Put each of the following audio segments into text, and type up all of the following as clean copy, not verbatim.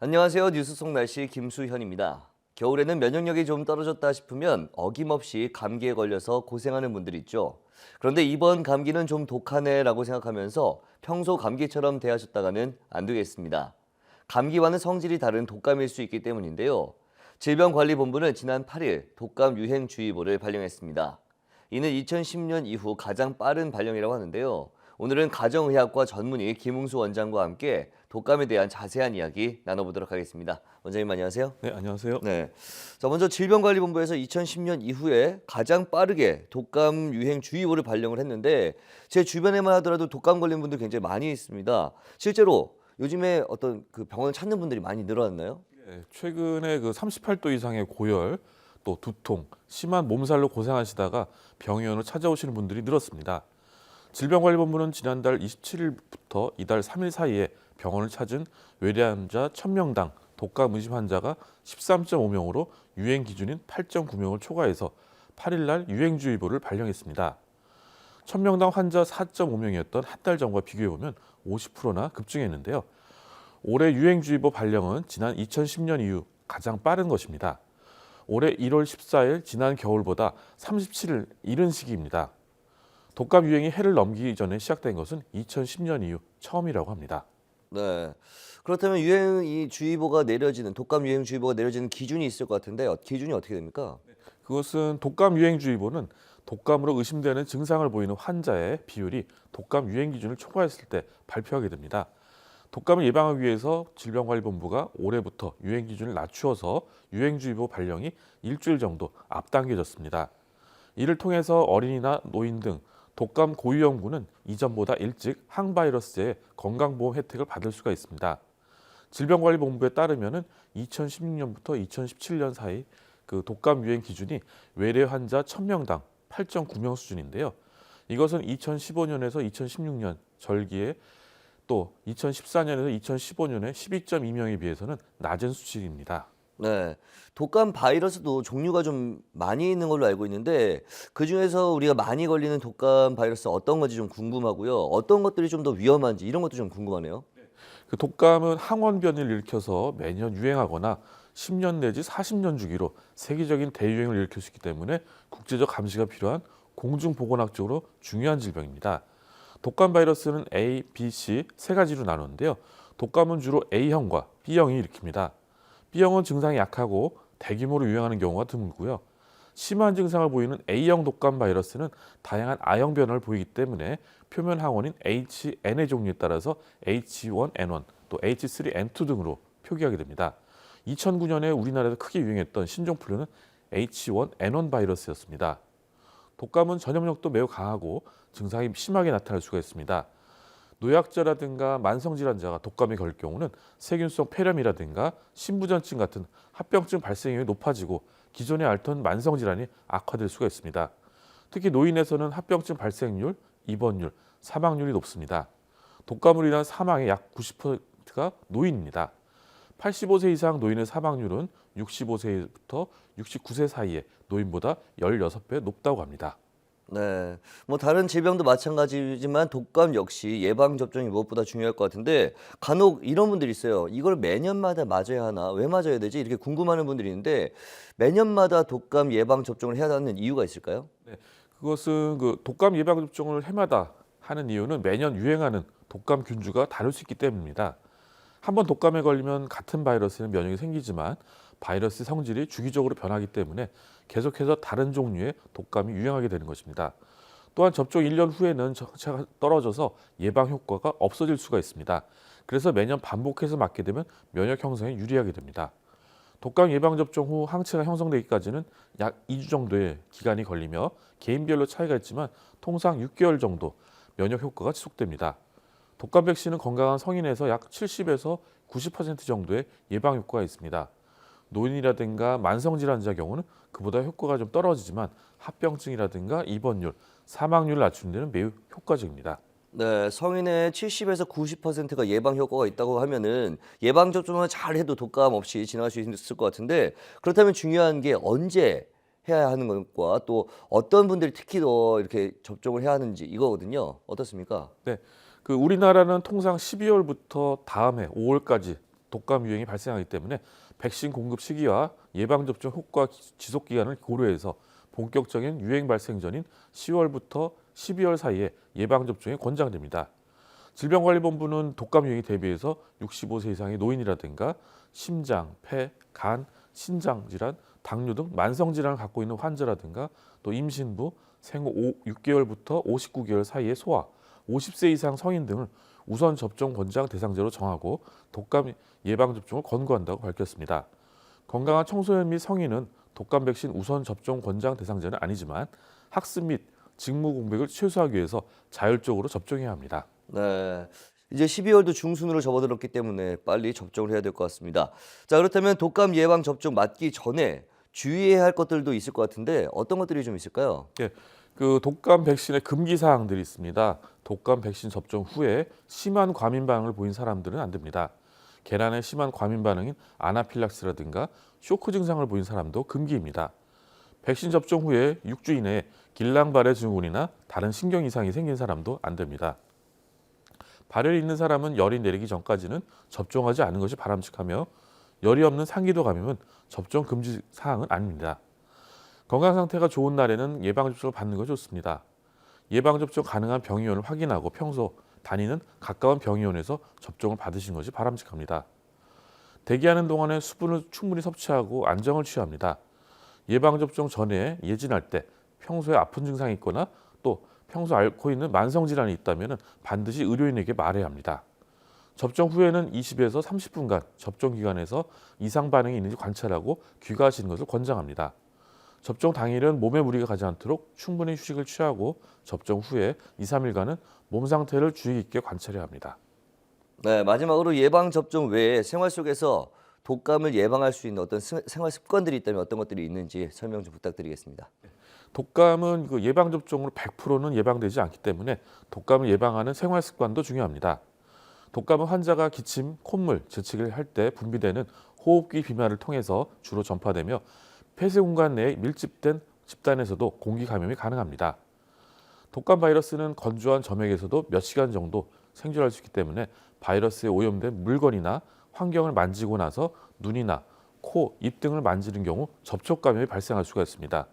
안녕하세요. 뉴스 속 날씨 김수현입니다. 겨울에는 면역력이 좀 떨어졌다 싶으면 어김없이 감기에 걸려서 고생하는 분들 있죠. 그런데 이번 감기는 좀 독하네라고 생각하면서 평소 감기처럼 대하셨다가는 안 되겠습니다. 감기와는 성질이 다른 독감일 수 있기 때문인데요. 질병관리본부는 지난 8일 독감 유행주의보를 발령했습니다. 이는 2010년 이후 가장 빠른 발령이라고 하는데요. 오늘은 가정의학과 전문의 김웅수 원장과 함께 독감에 대한 자세한 이야기 나눠보도록 하겠습니다. 원장님 안녕하세요. 네, 안녕하세요. 네. 자, 먼저 질병관리본부에서 2010년 이후에 가장 빠르게 독감 유행주의보를 발령을 했는데 제 주변에만 하더라도 독감 걸린 분들 굉장히 많이 있습니다. 실제로 요즘에 어떤 그 병원을 찾는 분들이 많이 늘어났나요? 네, 최근에 38도 이상의 고열, 또 두통, 심한 몸살로 고생하시다가 병의원을 찾아오시는 분들이 늘었습니다. 질병관리본부는 지난달 27일부터 이달 3일 사이에 병원을 찾은 외래 환자 1000명당 독감 의심 환자가 13.5명으로 유행 기준인 8.9명을 초과해서 8일 날 유행주의보를 발령했습니다. 1000명당 환자 4.5명이었던 한 달 전과 비교해보면 50%나 급증했는데요. 올해 유행주의보 발령은 지난 2010년 이후 가장 빠른 것입니다. 올해 1월 14일 지난 겨울보다 37일 이른 시기입니다. 독감 유행이 해를 넘기기 전에 시작된 것은 2010년 이후 처음이라고 합니다. 네. 그렇다면 유행주의보가 내려지는 독감 유행주의보가 내려지는 기준이 있을 것 같은데 기준이 어떻게 됩니까? 그것은 독감 유행주의보는 독감으로 의심되는 증상을 보이는 환자의 비율이 독감 유행 기준을 초과했을 때 발표하게 됩니다. 독감을 예방하기 위해서 질병관리본부가 올해부터 유행 기준을 낮추어서 유행주의보 발령이 일주일 정도 앞당겨졌습니다. 이를 통해서 어린이나 노인 등 독감 고위험군은 이전보다 일찍 항바이러스제의 건강보험 혜택을 받을 수가 있습니다. 질병관리본부에 따르면 2016년부터 2017년 사이 그 독감 유행 기준이 외래 환자 1000명당 8.9명 수준인데요. 이것은 2015년에서 2016년 절기에 또 2014년에서 2015년에 12.2명에 비해서는 낮은 수치입니다. 네. 독감 바이러스도 종류가 좀 많이 있는 걸로 알고 있는데 그중에서 우리가 많이 걸리는 독감 바이러스 어떤 건지 좀 궁금하고요. 어떤 것들이 좀 더 위험한지 이런 것도 좀 궁금하네요. 그 독감은 항원변이를 일으켜서 매년 유행하거나 10년 내지 40년 주기로 세계적인 대유행을 일으킬 수 있기 때문에 국제적 감시가 필요한 공중보건학적으로 중요한 질병입니다. 독감 바이러스는 A, B, C 세 가지로 나누는데요. 독감은 주로 A형과 B형이 일으킵니다. B형은 증상이 약하고 대규모로 유행하는 경우가 드물고요. 심한 증상을 보이는 A형 독감 바이러스는 다양한 A형 변화를 보이기 때문에 표면 항원인 HN의 종류에 따라서 H1N1, 또 H3N2 등으로 표기하게 됩니다. 2009년에 우리나라에서 크게 유행했던 신종플루는 H1N1 바이러스였습니다. 독감은 전염력도 매우 강하고 증상이 심하게 나타날 수가 있습니다. 노약자라든가 만성질환자가 독감에 걸릴 경우는 세균성 폐렴이라든가 신부전증 같은 합병증 발생률이 높아지고 기존에 앓던 만성질환이 악화될 수가 있습니다. 특히 노인에서는 합병증 발생률, 입원율, 사망률이 높습니다. 독감으로 인한 사망의 약 90%가 노인입니다. 85세 이상 노인의 사망률은 65세부터 69세 사이의 노인보다 16배 높다고 합니다. 네. 뭐 다른 질병도 마찬가지지만 독감 역시 예방 접종이 무엇보다 중요할 것 같은데 간혹 이런 분들이 있어요. 이걸 매년마다 맞아야 하나? 왜 맞아야 되지? 이렇게 궁금해하는 분들이 있는데 매년마다 독감 예방 접종을 해야 하는 이유가 있을까요? 네, 그것은 독감 예방 접종을 해마다 하는 이유는 매년 유행하는 독감 균주가 다를 수 있기 때문입니다. 한번 독감에 걸리면 같은 바이러스는 면역이 생기지만 바이러스 성질이 주기적으로 변하기 때문에 계속해서 다른 종류의 독감이 유행하게 되는 것입니다. 또한 접종 1년 후에는 정체가 떨어져서 예방 효과가 없어질 수가 있습니다. 그래서 매년 반복해서 맞게 되면 면역 형성에 유리하게 됩니다. 독감 예방 접종 후 항체가 형성되기까지는 약 2주 정도의 기간이 걸리며 개인별로 차이가 있지만 통상 6개월 정도 면역 효과가 지속됩니다. 독감 백신은 건강한 성인에서 약 70에서 90% 정도의 예방 효과가 있습니다. 노인이라든가 만성질환자 경우는 그보다 효과가 좀 떨어지지만 합병증이라든가 입원율, 사망률을 낮추는 데는 매우 효과적입니다. 네, 성인의 70에서 90%가 예방 효과가 있다고 하면은 예방 접종을 잘 해도 독감 없이 지나갈 수 있을 것 같은데 그렇다면 중요한 게 언제 해야 하는 것과 또 어떤 분들이 특히 더 이렇게 접종을 해야 하는지 이거거든요. 어떻습니까? 네, 우리나라는 통상 12월부터 다음 해 5월까지 독감 유행이 발생하기 때문에 백신 공급 시기와 예방접종 효과 지속 기간을 고려해서 본격적인 유행 발생 전인 10월부터 12월 사이에 예방접종이 권장됩니다. 질병관리본부는 독감 유행에 대비해서 65세 이상의 노인이라든가 심장, 폐, 간, 신장 질환, 당뇨 등 만성 질환을 갖고 있는 환자라든가 또 임신부, 생후 6개월부터 59개월 사이의 소아, 50세 이상 성인 등을 우선 접종 권장 대상자로 정하고 독감 예방 접종을 권고한다고 밝혔습니다. 건강한 청소년 및 성인은 독감 백신 우선 접종 권장 대상자는 아니지만 학습 및 직무 공백을 최소화하기 위해서 자율적으로 접종해야 합니다. 네. 이제 12월도 중순으로 접어들었기 때문에 빨리 접종을 해야 될 것 같습니다. 자, 그렇다면 독감 예방 접종 맞기 전에 주의해야 할 것들도 있을 것 같은데 어떤 것들이 좀 있을까요? 예, 그 독감 백신의 금기 사항들이 있습니다. 독감 백신 접종 후에 심한 과민 반응을 보인 사람들은 안 됩니다. 계란에 심한 과민 반응인 아나필락스라든가 쇼크 증상을 보인 사람도 금기입니다. 백신 접종 후에 6주 이내에 길랑발해 증후군이나 다른 신경 이상이 생긴 사람도 안 됩니다. 발열이 있는 사람은 열이 내리기 전까지는 접종하지 않는 것이 바람직하며 열이 없는 상기도 감염은 접종 금지 사항은 아닙니다. 건강 상태가 좋은 날에는 예방접종을 받는 것이 좋습니다. 예방접종 가능한 병의원을 확인하고 평소 다니는 가까운 병의원에서 접종을 받으신 것이 바람직합니다. 대기하는 동안에 수분을 충분히 섭취하고 안정을 취합니다. 예방접종 전에 예진할 때 평소에 아픈 증상이 있거나 또 평소 앓고 있는 만성질환이 있다면 반드시 의료인에게 말해야 합니다. 접종 후에는 20에서 30분간 접종 기관에서 이상 반응이 있는지 관찰하고 귀가하시는 것을 권장합니다. 접종 당일은 몸에 무리가 가지 않도록 충분히 휴식을 취하고 접종 후에 2, 3일간은 몸 상태를 주의 깊게 관찰해야 합니다. 네, 마지막으로 예방 접종 외에 생활 속에서 독감을 예방할 수 있는 어떤 생활 습관들이 있다면 어떤 것들이 있는지 설명 좀 부탁드리겠습니다. 독감은 그 예방접종으로 100%는 예방되지 않기 때문에 독감을 예방하는 생활 습관도 중요합니다. 독감은 환자가 기침, 콧물, 재채기를 할 때 분비되는 호흡기 비말을 통해서 주로 전파되며 폐쇄 공간 내에 밀집된 집단에서도 공기 감염이 가능합니다. 독감 바이러스는 건조한 점액에서도 몇 시간 정도 생존할 수 있기 때문에 바이러스에 오염된 물건이나 환경을 만지고 나서 눈이나 코, 입 등을 만지는 경우 접촉 감염이 발생할 수가 있습니다.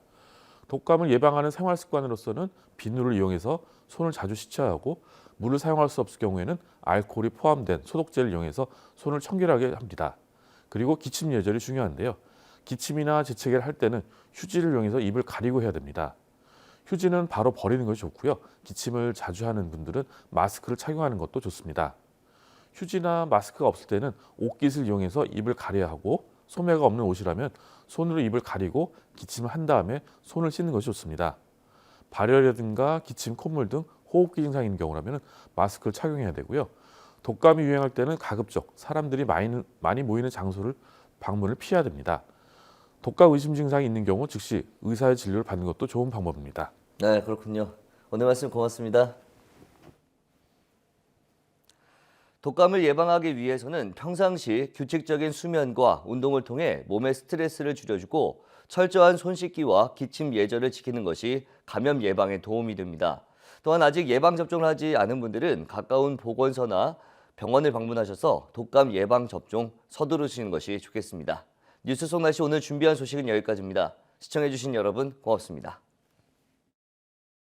독감을 예방하는 생활 습관으로서는 비누를 이용해서 손을 자주 씻어야 하고 물을 사용할 수 없을 경우에는 알코올이 포함된 소독제를 이용해서 손을 청결하게 합니다. 그리고 기침 예절이 중요한데요. 기침이나 재채기를 할 때는 휴지를 이용해서 입을 가리고 해야 됩니다. 휴지는 바로 버리는 것이 좋고요. 기침을 자주 하는 분들은 마스크를 착용하는 것도 좋습니다. 휴지나 마스크가 없을 때는 옷깃을 이용해서 입을 가려야 하고 소매가 없는 옷이라면 손으로 입을 가리고 기침을 한 다음에 손을 씻는 것이 좋습니다. 발열이라든가 기침, 콧물 등 호흡기 증상이 있는 경우라면 마스크를 착용해야 되고요. 독감이 유행할 때는 가급적 사람들이 많이 모이는 장소를 방문을 피해야 됩니다. 독감 의심 증상이 있는 경우 즉시 의사의 진료를 받는 것도 좋은 방법입니다. 네, 그렇군요. 오늘 말씀 고맙습니다. 독감을 예방하기 위해서는 평상시 규칙적인 수면과 운동을 통해 몸의 스트레스를 줄여주고 철저한 손 씻기와 기침 예절을 지키는 것이 감염 예방에 도움이 됩니다. 또한 아직 예방접종을 하지 않은 분들은 가까운 보건소나 병원을 방문하셔서 독감 예방접종 서두르시는 것이 좋겠습니다. 뉴스 속 날씨 오늘 준비한 소식은 여기까지입니다. 시청해주신 여러분 고맙습니다.